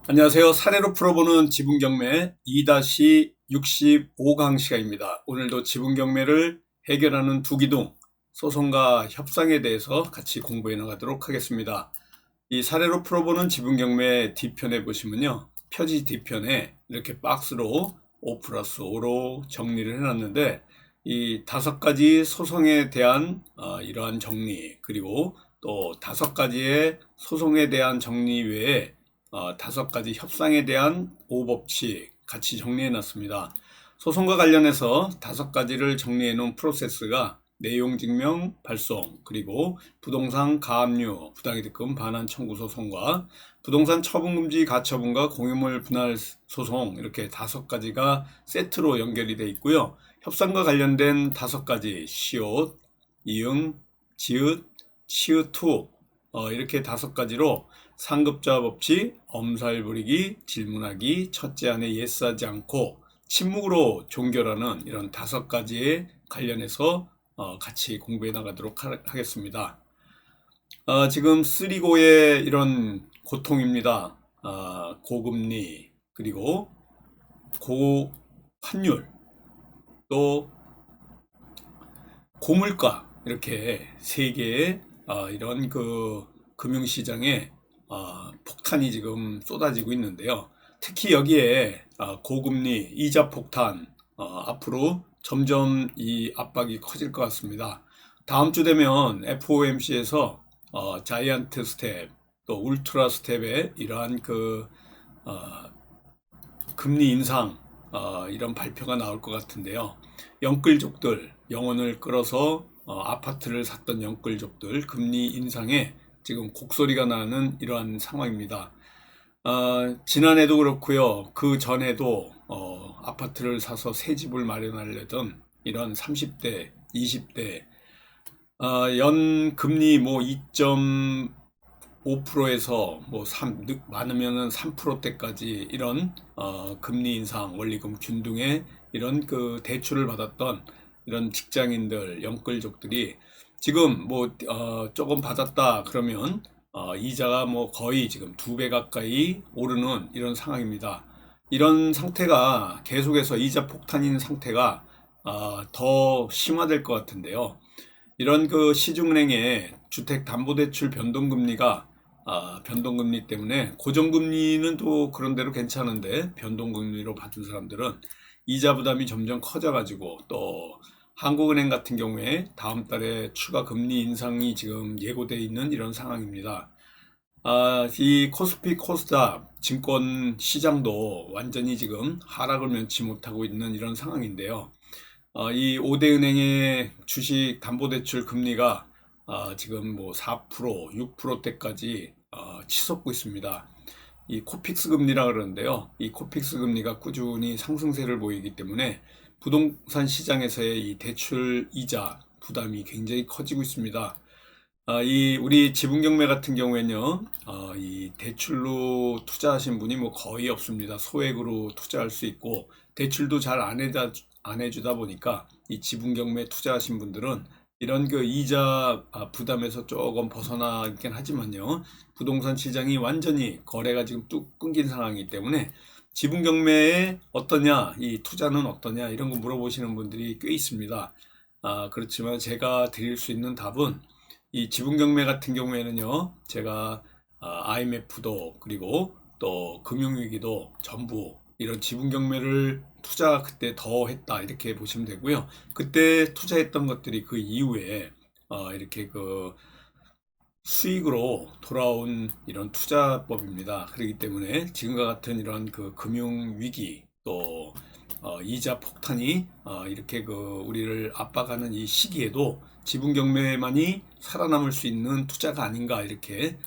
안녕하세요. 사례로 풀어보는 지분경매 2-65강 시간입니다. 오늘도 지분경매를 해결하는 두기둥 소송과 협상에 대해서 같이 공부해 나가도록 하겠습니다. 이 사례로 풀어보는 지분경매 D편에 보시면요. 표지 D편에 이렇게 박스로 5+5로 정리를 해놨는데 이 5가지 소송에 대한 이러한 정리, 그리고 또 5가지의 소송에 대한 정리 외에 5가지 협상에 대한 5법칙 같이 정리해 놨습니다. 소송과 관련해서 5가지를 정리해 놓은 프로세스가 내용 증명 발송, 그리고 부동산 가압류, 부당이득금 반환 청구 소송과 부동산 처분금지 가처분과 공유물 분할 소송, 이렇게 5가지가 세트로 연결이 되어 있고요. 협상과 관련된 5가지 시옷, 이응, 지읒, 치읒2 이렇게 5가지로 상급자 법칙, 엄살 부리기, 질문하기, 첫째 안에 예스하지 않고 침묵으로 종결하는 이런 5가지에 관련해서 같이 공부해 나가도록 하겠습니다. 지금 쓰리고의 이런 고통입니다. 고금리, 그리고 고환율, 또 고물가, 이렇게 세 개의 이런 그 금융시장에 폭탄이 지금 쏟아지고 있는데요. 특히 여기에 고금리, 이자 폭탄, 앞으로 점점 이 압박이 커질 것 같습니다. 다음 주 되면 FOMC에서 자이언트 스텝, 또 울트라 스텝의 이러한 그 금리 인상 이런 발표가 나올 것 같은데요. 영끌족들, 영혼을 끌어서 아파트를 샀던 영끌족들 금리 인상에 지금 곡소리가 나는 이러한 상황입니다. 지난해도 그렇고요. 그 전에도 아파트를 사서 새 집을 마련하려던 이런 30대, 20대 연 금리 뭐 2.5%에서 뭐 많으면은 3%대까지 이런 금리 인상, 원리금 균등의 이런 그 대출을 받았던 이런 직장인들, 영끌족들이 지금 뭐 조금 받았다 그러면 이자가 뭐 거의 지금 2배 가까이 오르는 이런 상황입니다. 이런 상태가 계속해서 이자 폭탄인 상태가 더 심화될 것 같은데요. 이런 그 시중은행의 주택담보대출 변동금리가 변동금리 때문에 고정금리는 또 그런대로 괜찮은데 변동금리로 받은 사람들은 이자 부담이 점점 커져가지고 또 한국은행 같은 경우에 다음 달에 추가 금리 인상이 지금 예고되어 있는 이런 상황입니다. 이 코스피 코스닥 증권 시장도 완전히 지금 하락을 면치 못하고 있는 이런 상황인데요. 이 5대 은행의 주식 담보대출 금리가 지금 뭐 4%, 6%대까지 치솟고 있습니다. 이 코픽스 금리라 그러는데요. 이 코픽스 금리가 꾸준히 상승세를 보이기 때문에 부동산 시장에서의 이 대출 이자 부담이 굉장히 커지고 있습니다. 이 우리 지분경매 같은 경우에는요, 이 대출로 투자하신 분이 뭐 거의 없습니다. 소액으로 투자할 수 있고 대출도 잘 안 해주다 보니까 이 지분경매 투자하신 분들은 이런 그 이자 부담에서 조금 벗어나긴 하지만요, 부동산 시장이 완전히 거래가 지금 뚝 끊긴 상황이기 때문에 지분경매에 어떠냐, 이 투자는 어떠냐 이런 거 물어보시는 분들이 꽤 있습니다. 그렇지만 제가 드릴 수 있는 답은 이 지분경매 같은 경우에는요, 제가 IMF도 그리고 또 금융위기도 전부 이런 지분경매를 투자 그때 더 했다 이렇게 보시면 되고요. 그때 투자했던 것들이 그 이후에 이렇게 그 수익으로 돌아온 이런 투자법입니다. 그렇기 때문에 지금과 같은 이런 그 금융위기 또 이자 폭탄이 이렇게 그 우리를 압박하는 이 시기에도 지분 경매만이 살아남을 수 있는 투자가 아닌가 이렇게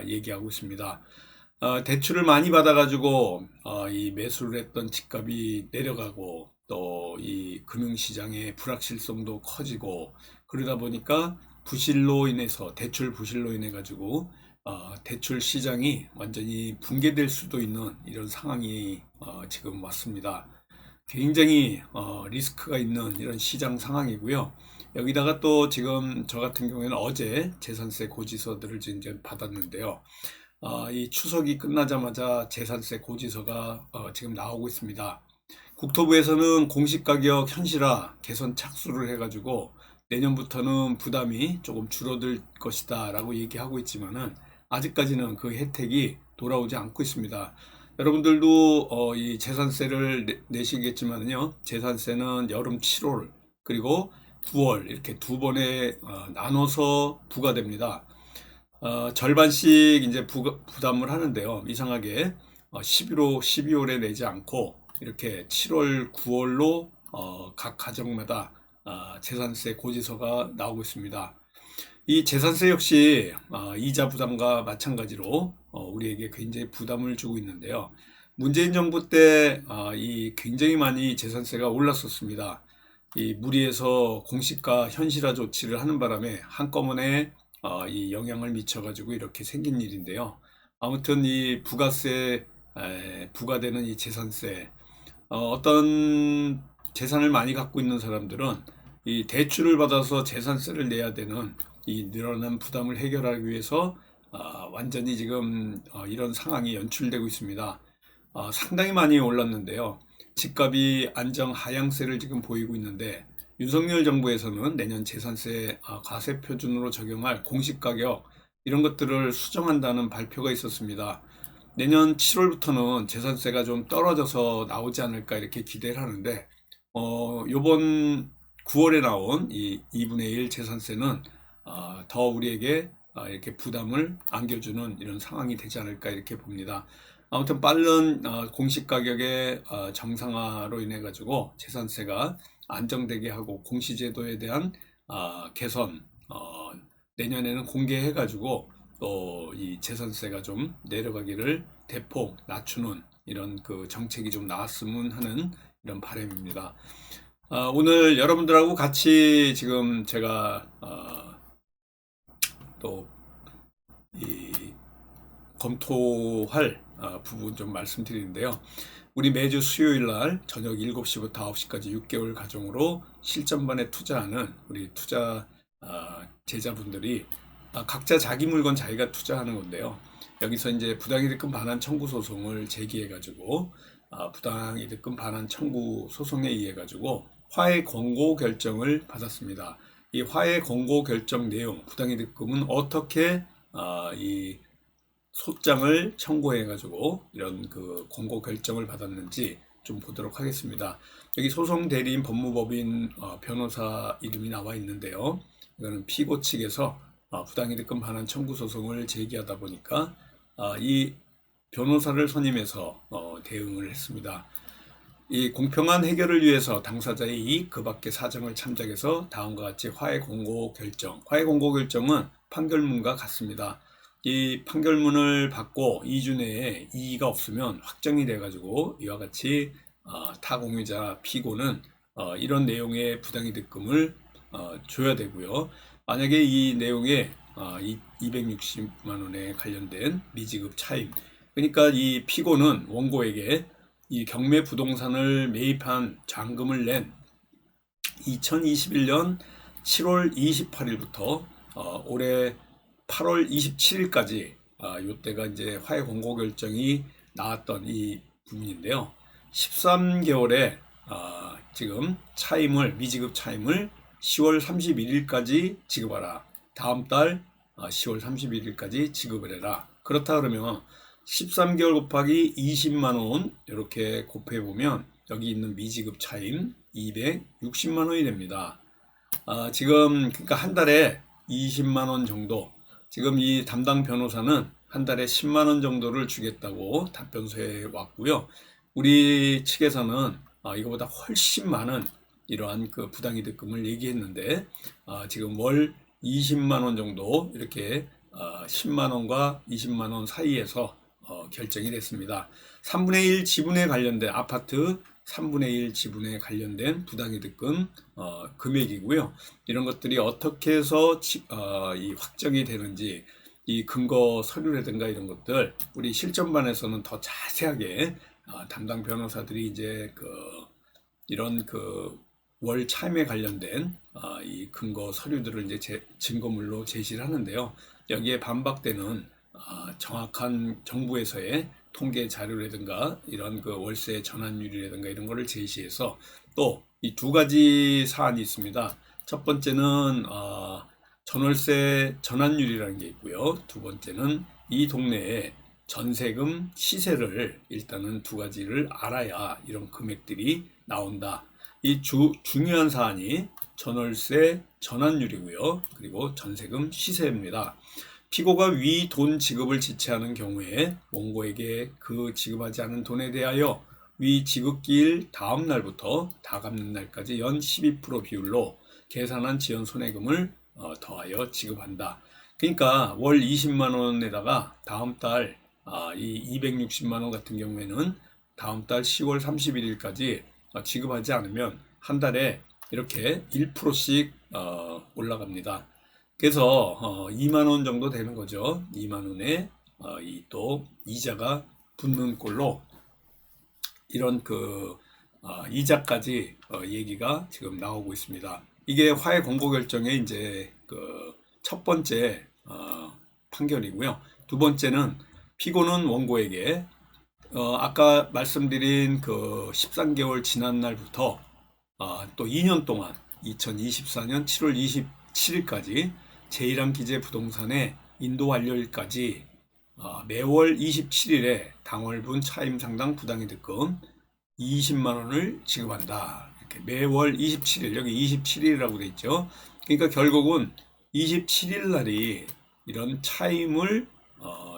얘기하고 있습니다. 대출을 많이 받아가지고 이 매수를 했던 집값이 내려가고 또 이 금융시장의 불확실성도 커지고 그러다 보니까 부실로 인해서 대출 부실로 인해 가지고 대출 시장이 완전히 붕괴될 수도 있는 이런 상황이 지금 왔습니다. 굉장히 리스크가 있는 이런 시장 상황이고요. 여기다가 또 지금 저 같은 경우에는 어제 재산세 고지서들을 이제 받았는데요. 이 추석이 끝나자마자 재산세 고지서가 지금 나오고 있습니다. 국토부에서는 공시가격 현실화 개선 착수를 해가지고 내년부터는 부담이 조금 줄어들 것이다 라고 얘기하고 있지만은 아직까지는 그 혜택이 돌아오지 않고 있습니다. 여러분들도 이 재산세를 내시겠지만요, 재산세는 여름 7월 그리고 9월 이렇게 두 번에 나눠서 부과됩니다. 절반씩 이제 부담을 하는데요. 이상하게 12월에 내지 않고 이렇게 7월, 9월로 각 가정마다 재산세 고지서가 나오고 있습니다. 이 재산세 역시 이자 부담과 마찬가지로 우리에게 굉장히 부담을 주고 있는데요. 문재인 정부 때 이 굉장히 많이 재산세가 올랐었습니다. 이 무리해서 공시가 현실화 조치를 하는 바람에 한꺼번에 이 영향을 미쳐가지고 이렇게 생긴 일인데요. 아무튼 이 부가세 부과되는 이 재산세 어떤 재산을 많이 갖고 있는 사람들은 이 대출을 받아서 재산세를 내야 되는 이 늘어난 부담을 해결하기 위해서 완전히 지금 이런 상황이 연출되고 있습니다. 상당히 많이 올랐는데요. 집값이 안정 하향세를 지금 보이고 있는데 윤석열 정부에서는 내년 재산세 과세 표준으로 적용할 공시가격 이런 것들을 수정한다는 발표가 있었습니다. 내년 7월부터는 재산세가 좀 떨어져서 나오지 않을까 이렇게 기대를 하는데 요번 9월에 나온 이 2분의 1 재산세는 더 우리에게 이렇게 부담을 안겨주는 이런 상황이 되지 않을까 이렇게 봅니다. 아무튼 빠른 공시가격의 정상화로 인해 가지고 재산세가 안정되게 하고 공시제도에 대한 개선 내년에는 공개해 가지고 또 이 재산세가 좀 내려가기를 대폭 낮추는 이런 그 정책이 좀 나왔으면 하는 이런 바람입니다. 오늘 여러분들하고 같이 지금 제가 또 이 검토할 부분 좀 말씀드리는데요. 우리 매주 수요일 날 저녁 7시부터 9시까지 6개월 가정으로 실전반에 투자하는 우리 투자 제자분들이 각자 자기 물건 자기가 투자하는 건데요. 여기서 이제 부당이득금 반환 청구 소송을 제기해 가지고 부당이득금 반환 청구 소송에 의해 가지고 화해 권고 결정을 받았습니다. 이 화해 권고 결정 내용, 부당이득금은 어떻게 이 소장을 청구해 가지고 이런 그 권고 결정을 받았는지 좀 보도록 하겠습니다. 여기 소송 대리인 법무법인 변호사 이름이 나와 있는데요. 이거는 피고 측에서 부당이득금 반환 청구 소송을 제기하다 보니까 이 변호사를 선임해서 대응을 했습니다. 이 공평한 해결을 위해서 당사자의 이익 그 밖의 사정을 참작해서 다음과 같이 화해 공고 결정은 판결문과 같습니다. 이 판결문을 받고 2주 내에 이의가 없으면 확정이 돼가지고 이와 같이 타공유자 피고는 이런 내용의 부당이득금을 줘야 되고요. 만약에 이 내용에 260만 원에 관련된 미지급 차임, 그러니까 이 피고는 원고에게 이 경매 부동산을 매입한 잔금을 낸 2021년 7월 28일부터 올해 8월 27일까지 이때가 이제 화해 공고 결정이 나왔던 이 부분인데요. 13개월에 지금 차임을 미지급 차임을 10월 31일까지 지급하라. 다음 달 10월 31일까지 지급을 해라. 그렇다 그러면 13개월 곱하기 20만 원 이렇게 곱해 보면 여기 있는 미지급 차임 260만 원이 됩니다. 지금 그러니까 한 달에 20만 원 정도. 지금 이 담당 변호사는 한 달에 10만 원 정도를 주겠다고 답변서에 왔고요. 우리 측에서는 이거보다 훨씬 많은 이러한 그 부당이득금을 얘기했는데 지금 월 20만 원 정도 이렇게 10만 원과 20만 원 사이에서 결정이 됐습니다. 3분의 1 지분에 관련된 아파트 3분의 1 지분에 관련된 부당이득금 금액이고요. 이런 것들이 어떻게 해서 이 확정이 되는지 이 근거 서류라든가 이런 것들 우리 실전반에서는 더 자세하게 담당 변호사들이 이제 이런 월 차임에 관련된 이 근거 서류들을 이제 증거물로 제시를 하는데요. 여기에 반박되는 정확한 정부에서의 통계 자료라든가 이런 그 월세 전환율이라든가 이런 거를 제시해서 또 이 두 가지 사안이 있습니다. 첫 번째는 전월세 전환율이라는 게 있고요. 두 번째는 이 동네에 전세금 시세를 일단은 두 가지를 알아야 이런 금액들이 나온다. 이 중요한 사안이 전월세 전환율이고요. 그리고 전세금 시세입니다. 피고가 위 돈 지급을 지체하는 경우에 원고에게 그 지급하지 않은 돈에 대하여 위 지급기일 다음 날부터 다 갚는 날까지 연 12% 비율로 계산한 지연 손해금을 더하여 지급한다. 그러니까 월 20만 원에다가 다음 달 이 260만 원 같은 경우에는 다음 달 10월 31일까지 지급하지 않으면 한 달에 이렇게 1%씩 올라갑니다. 그래서 2만 원 정도 되는 거죠. 2만 원에 이 또 이자가 붙는 꼴로 이런 그 이자까지 얘기가 지금 나오고 있습니다. 이게 화해 공고 결정의 이제 그 첫 번째 판결이고요. 두 번째는 피고는 원고에게 아까 말씀드린 그 13개월 지난 날부터 또 2년 동안 2024년 7월 27일까지 제1항 기재 부동산의 인도 완료일까지 매월 27일에 당월분 차임 상당 부당이득금 20만 원을 지급한다. 이렇게 매월 27일, 여기 27일이라고 돼 있죠. 그러니까 결국은 27일 날이 이런 차임을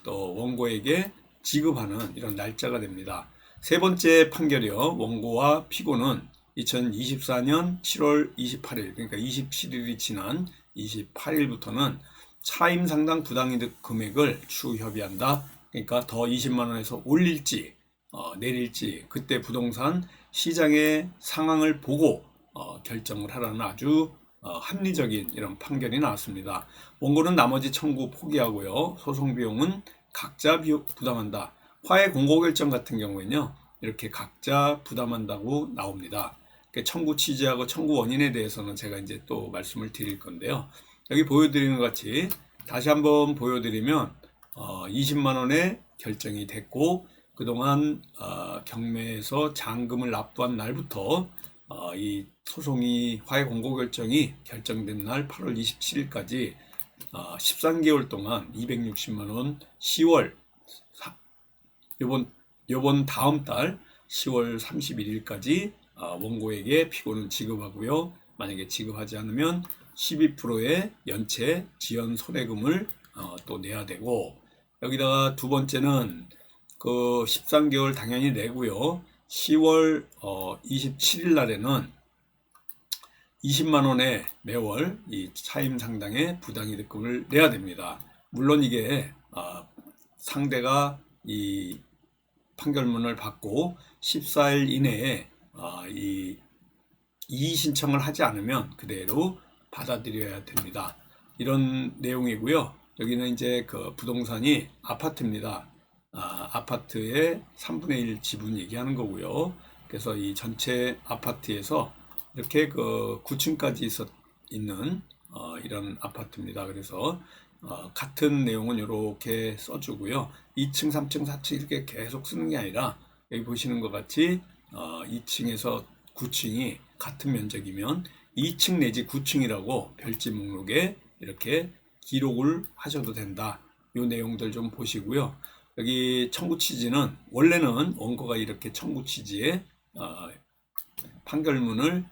또 원고에게 지급하는 이런 날짜가 됩니다. 세 번째 판결이요. 원고와 피고는 2024년 7월 28일, 그러니까 27일이 지난 28일부터는 차임 상당 부당이득 금액을 추후 협의한다. 그러니까 더 20만 원에서 올릴지 내릴지 그때 부동산 시장의 상황을 보고 결정을 하라는 아주 합리적인 이런 판결이 나왔습니다. 원고는 나머지 청구 포기하고요. 소송 비용은 각자 부담한다. 화해 공고 결정 같은 경우에는요. 이렇게 각자 부담한다고 나옵니다. 청구 취지하고 청구 원인에 대해서는 제가 이제 또 말씀을 드릴 건데요. 여기 보여드리는 것 같이 다시 한번 보여드리면 20만 원에 결정이 됐고 그동안 경매에서 잔금을 납부한 날부터 이 소송이 화해 공고 결정이 결정된 날 8월 27일까지 13개월 동안 260만 원 10월 요번 다음 달 10월 31일까지 원고에게 피고는 지급하고요. 만약에 지급하지 않으면 12%의 연체 지연 손해금을 또 내야 되고 여기다가 두 번째는 그 13개월 당연히 내고요. 10월 27일 날에는 20만 원의 매월 이 차임 상당의 부당이득금을 내야 됩니다. 물론 이게 상대가 이 판결문을 받고 14일 이내에 이 이의 신청을 하지 않으면 그대로 받아들여야 됩니다. 이런 내용이고요. 여기는 이제 그 부동산이 아파트입니다. 아파트의 3분의 1 지분 얘기하는 거고요. 그래서 이 전체 아파트에서 이렇게 그 9층까지 있는 이런 아파트입니다. 그래서 같은 내용은 이렇게 써주고요. 2층, 3층, 4층 이렇게 계속 쓰는 게 아니라 여기 보시는 것 같이 2층에서 9층이 같은 면적이면 2층 내지 9층이라고 별지 목록에 이렇게 기록을 하셔도 된다. 이 내용들 좀 보시고요. 여기 청구 취지는 원래는 원고가 이렇게 청구 취지에 판결문을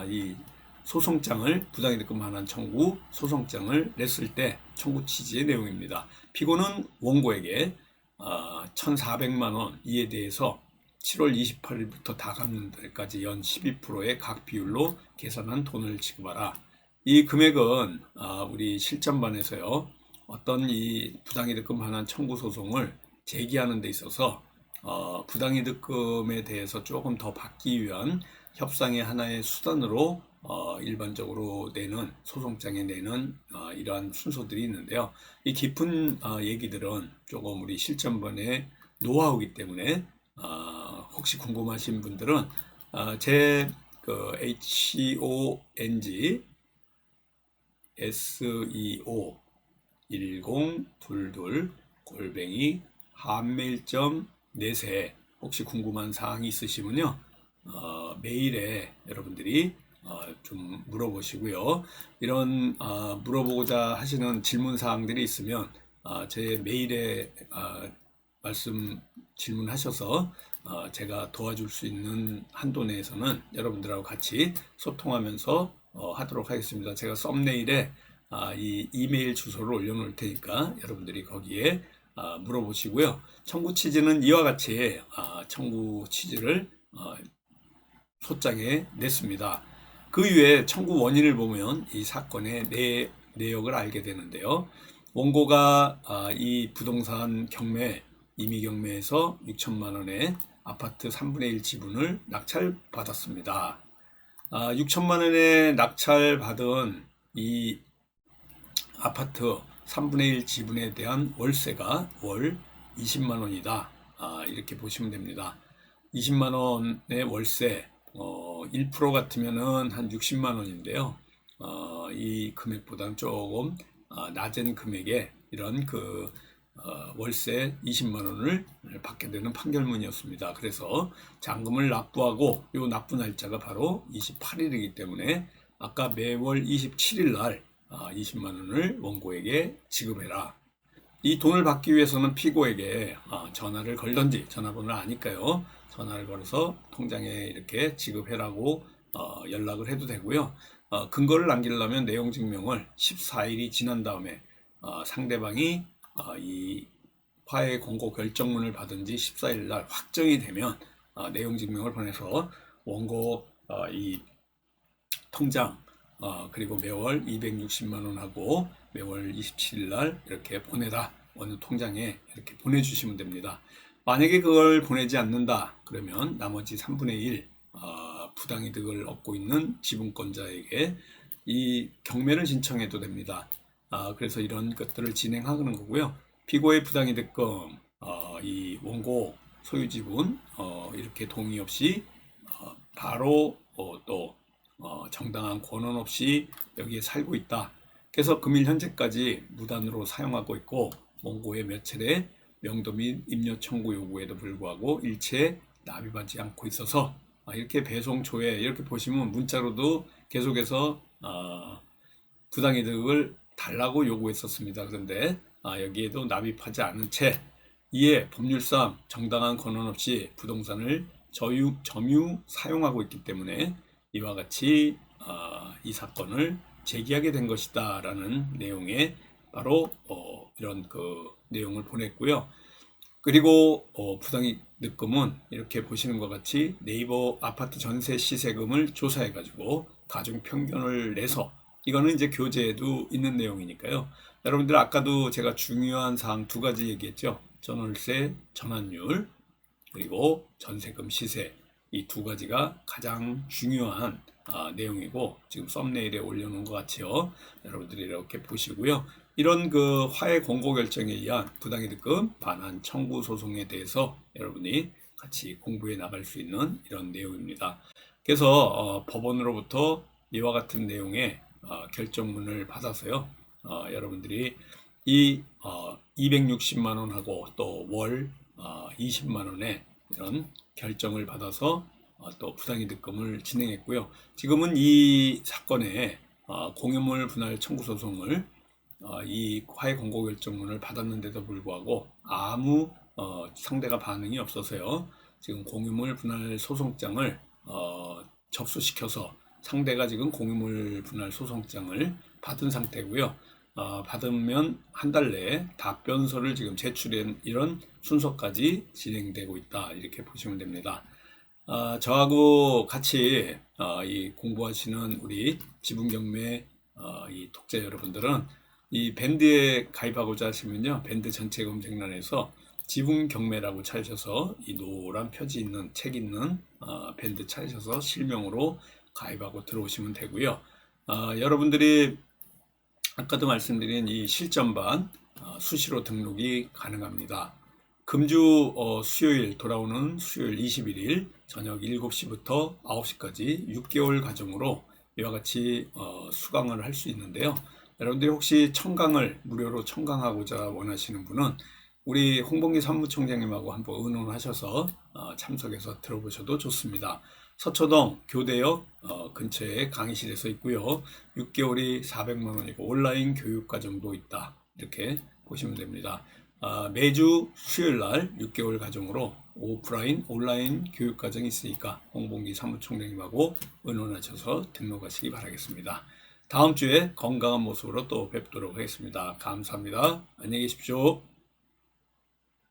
이 소송장을 부당이득금 반환 청구 소송장을 냈을 때 청구 취지의 내용입니다. 피고는 원고에게 1,400만 원 이에 대해서 7월 28일부터 다 갚는 날까지 연 12%의 각 비율로 계산한 돈을 지급하라. 이 금액은 우리 실전반에서요. 어떤 이 부당이득금 반환 청구 소송을 제기하는 데 있어서 부당이득금에 대해서 조금 더 받기 위한 협상의 하나의 수단으로 일반적으로 내는 소송장에 내는 이러한 순서들이 있는데요. 이 깊은 얘기들은 조금 우리 실전반의 노하우이기 때문에 혹시 궁금하신 분들은 제 그 HONG SEO 1022-hotmail.net에 혹시 궁금한 사항이 있으시면요, 메일에 여러분들이 좀 물어보시고요. 이런 물어보고자 하시는 질문 사항들이 있으면 제 메일에 질문하셔서 제가 도와줄 수 있는 한도 내에서는 여러분들하고 같이 소통하면서 하도록 하겠습니다. 제가 썸네일에 이 이메일 주소를 올려놓을 테니까 여러분들이 거기에 물어보시고요. 청구 취지는 이와 같이 청구 취지를 소장에 냈습니다. 그 이후에 청구 원인을 보면 이 사건의 내역을 알게 되는데요. 원고가 이 부동산 임의 경매에서 6천만 원의 아파트 3분의 1 지분을 낙찰받았습니다. 6천만 원의 낙찰받은 이 아파트 3분의 1 지분에 대한 월세가 월 20만 원이다. 이렇게 보시면 됩니다. 20만 원의 월세, 1% 같으면은 한 60만 원인데요. 이 금액보다는 조금 낮은 금액에 이런 월세 20만 원을 받게 되는 판결문이었습니다. 그래서 잔금을 납부하고 이 납부 날짜가 바로 28일이기 때문에 아까 매월 27일 날 20만 원을 원고에게 지급해라. 이 돈을 받기 위해서는 피고에게 전화를 걸던지, 전화번호를 아니까요. 전화를 걸어서 통장에 이렇게 지급해라고 연락을 해도 되고요. 근거를 남기려면 내용 증명을 14일이 지난 다음에 상대방이 이 화해 공고 결정문을 받은 지 14일 날 확정이 되면 내용 증명을 보내서 원고 이 통장 그리고 매월 260만 원하고 매월 27일 날 이렇게 보내라. 어느 통장에 이렇게 보내주시면 됩니다. 만약에 그걸 보내지 않는다 그러면 나머지 3분의 1 부당이득을 얻고 있는 지분권자에게 이 경매를 신청해도 됩니다. 그래서 이런 것들을 진행하는 거고요. 피고의 부당이득금, 이 원고 소유지분 이렇게 동의 없이 바로 또 정당한 권한 없이 여기에 살고 있다. 그래서 금일 현재까지 무단으로 사용하고 있고 원고의 몇 차례 명도 및 임료 청구 요구에도 불구하고 일체 납입하지 않고 있어서 이렇게 배송 조회 이렇게 보시면 문자로도 계속해서 부당이득을 달라고 요구했었습니다. 그런데 여기에도 납입하지 않은 채 이에 법률상 정당한 권한 없이 부동산을 점유 사용하고 있기 때문에 이와 같이 이 사건을 제기하게 된 것이다 라는 내용의 바로 이런 내용을 보냈고요. 그리고 부당이득금은 이렇게 보시는 것 같이 네이버 아파트 전세 시세금을 조사해 가지고 가중 평균을 내서 이거는 이제 교재에도 있는 내용이니까요. 여러분들 아까도 제가 중요한 사항 두 가지 얘기했죠. 전월세 전환율 그리고 전세금 시세 이 두 가지가 가장 중요한 내용이고 지금 썸네일에 올려놓은 것 같이요. 여러분들이 이렇게 보시고요. 이런 화해 공고 결정에 의한 부당이득금 반환 청구 소송에 대해서 여러분이 같이 공부해 나갈 수 있는 이런 내용입니다. 그래서 법원으로부터 이와 같은 내용의 결정문을 받아서요. 여러분들이 이 260만 원하고 또 월 20만 원의 이런 결정을 받아서 또 부당이득금을 진행했고요. 지금은 이 사건에 공유물 분할 청구 소송을 이 화해 공고 결정문을 받았는데도 불구하고 아무 상대가 반응이 없어서요. 지금 공유물 분할 소송장을 접수시켜서 상대가 지금 공유물 분할 소송장을 받은 상태고요. 받으면 한 달 내에 답변서를 지금 제출한 이런 순서까지 진행되고 있다. 이렇게 보시면 됩니다. 저하고 같이 이 공부하시는 우리 지분경매 이 독자 여러분들은 이 밴드에 가입하고자 하시면요. 밴드 전체 검색란에서 지분경매라고 찾으셔서 이 노란 표지 있는 책 있는 밴드 찾으셔서 실명으로 가입하고 들어오시면 되고요. 여러분들이 아까도 말씀드린 이 실전반 수시로 등록이 가능합니다. 금주 수요일 돌아오는 수요일 21일 저녁 7시부터 9시까지 6개월 과정으로 이와 같이 수강을 할 수 있는데요. 여러분들이 혹시 청강을 무료로 청강하고자 원하시는 분은 우리 홍범기 사무총장님하고 한번 의논하셔서 참석해서 들어보셔도 좋습니다. 서초동 교대역 근처에 강의실에서 있고요. 6개월이 400만 원이고 온라인 교육과정도 있다. 이렇게 보시면 됩니다. 매주 수요일 날 6개월 과정으로 오프라인, 온라인 교육과정이 있으니까 홍범기 사무총장님하고 의논하셔서 등록하시기 바라겠습니다. 다음 주에 건강한 모습으로 또 뵙도록 하겠습니다. 감사합니다. 안녕히 계십시오.